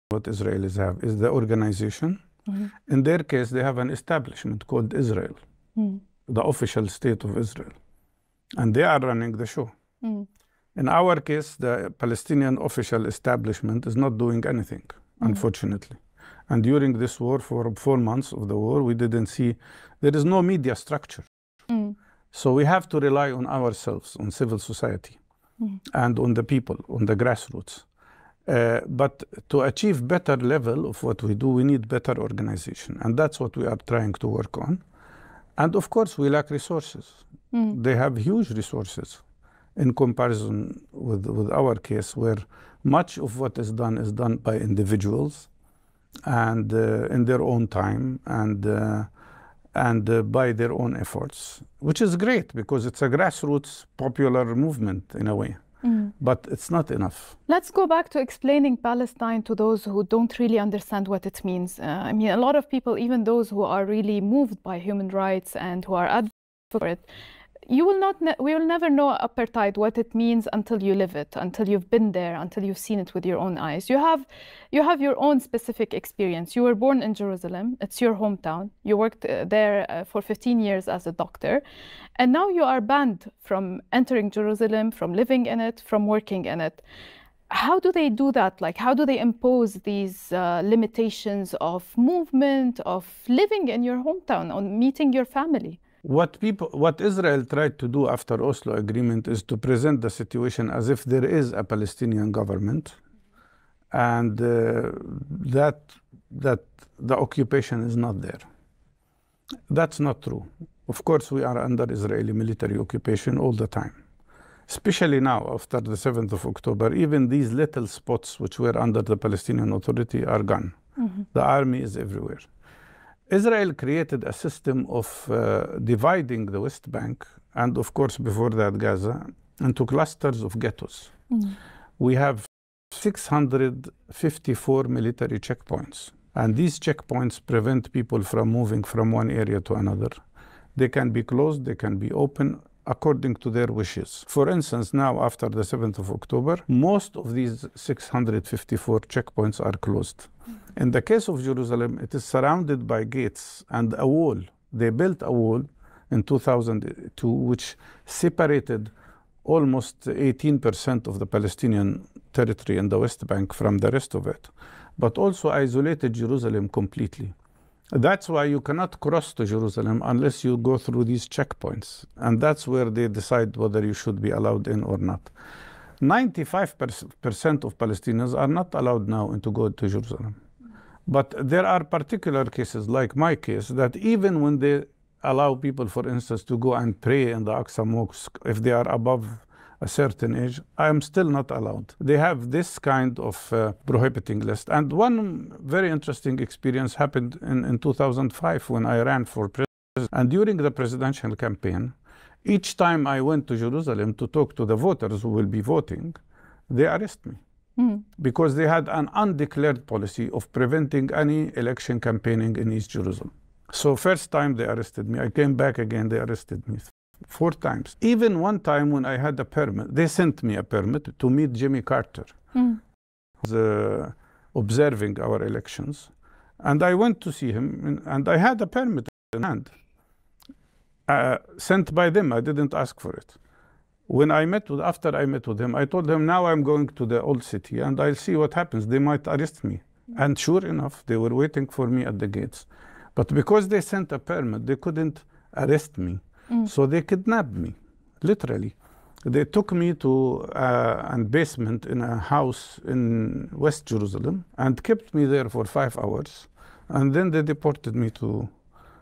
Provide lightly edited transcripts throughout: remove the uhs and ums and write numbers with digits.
what Israelis have is the organization. In their case, they have an establishment called Israel, the official state of Israel, and they are running the show. In our case, the Palestinian official establishment is not doing anything, unfortunately. And during this war, for 4 months of the war, we didn't see, there is no media structure. So we have to rely on ourselves, on civil society, and on the people, on the grassroots. But to achieve better level of what we do, we need better organization. And that's what we are trying to work on. And of course, we lack resources. They have huge resources in comparison with our case, where much of what is done by individuals and in their own time and by their own efforts, which is great because it's a grassroots popular movement in a way. But it's not enough. Let's go back to explaining Palestine to those who don't really understand what it means. I mean, a lot of people, even those who are really moved by human rights and who are advocates for it, we will never know apartheid, what it means, until you live it, until you've been there, until you've seen it with your own eyes. You have your own specific experience. You were born in Jerusalem. It's your hometown. You worked there for 15 years as a doctor. And now you are banned from entering Jerusalem, from living in it, from working in it. How do they do that? Like, how do they impose these limitations of movement, of living in your hometown, on meeting your family? What Israel tried to do after Oslo Agreement is to present the situation as if there is a Palestinian government, and that the occupation is not there. That's not true. Of course, we are under Israeli military occupation all the time, especially now after the 7th of October. Even these little spots which were under the Palestinian Authority are gone. The army is everywhere. Israel created a system of dividing the West Bank, and of course before that Gaza, into clusters of ghettos. We have 654 military checkpoints, and these checkpoints prevent people from moving from one area to another. They can be closed, they can be open, according to their wishes. For instance, now after the 7th of October, most of these 654 checkpoints are closed. In the case of Jerusalem, it is surrounded by gates and a wall. They built a wall in 2002, which separated almost 18% of the Palestinian territory in the West Bank from the rest of it, but also isolated Jerusalem completely. That's why you cannot cross to Jerusalem unless you go through these checkpoints. And that's where they decide whether you should be allowed in or not. 95% of Palestinians are not allowed now to go to Jerusalem. But there are particular cases, like my case, that even when they allow people, for instance, to go and pray in the Aqsa Mosque, if they are above a certain age, I am still not allowed. They have this kind of prohibiting list. And one very interesting experience happened in 2005 when I ran for president. And during the presidential campaign, each time I went to Jerusalem to talk to the voters who will be voting, they arrest me. Because they had an undeclared policy of preventing any election campaigning in East Jerusalem. So first time they arrested me, I came back again, they arrested me 4 times. Even one time when I had a permit, they sent me a permit to meet Jimmy Carter, who was observing our elections. And I went to see him, and I had a permit in hand, sent by them. I didn't ask for it. When after I met with him, I told him, now I'm going to the old city and I'll see what happens. They might arrest me. And sure enough, they were waiting for me at the gates. But because they sent a permit, they couldn't arrest me. So they kidnapped me, literally. They took me to a basement in a house in West Jerusalem and kept me there for 5 hours. And then they deported me to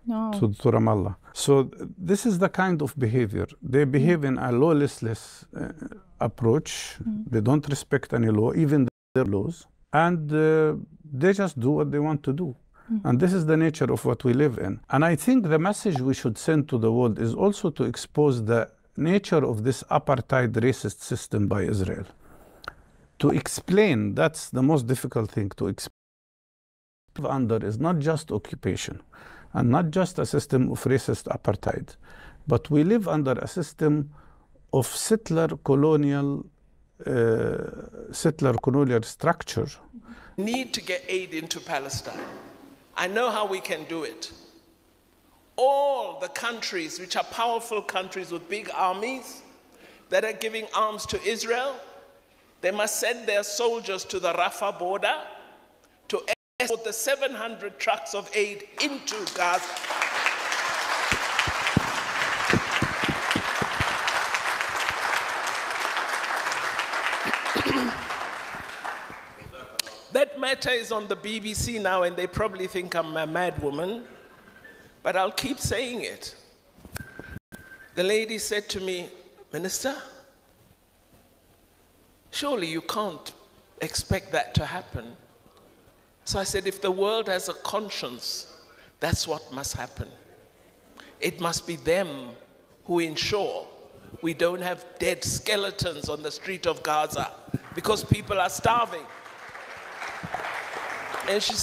Ramallah. So this is the kind of behavior. They behave in a lawless approach. They don't respect any law, even their laws. And they just do what they want to do. And this is the nature of what we live in. And I think the message we should send to the world is also to expose the nature of this apartheid racist system by Israel. To explain, that's the most difficult thing to explain. Under is not just occupation and not just a system of racist apartheid, but we live under a system of settler colonial settler colonial structure. Need to get aid into Palestine. I know how we can do it. All the countries which are powerful countries with big armies that are giving arms to Israel, they must send their soldiers to the Rafah border to escort the 700 trucks of aid into Gaza. That matter is on the BBC now, and they probably think I'm a mad woman, but I'll keep saying it. The lady said to me, Minister, surely you can't expect that to happen. So I said, if the world has a conscience, that's what must happen. It must be them who ensure we don't have dead skeletons on the street of Gaza because people are starving. And she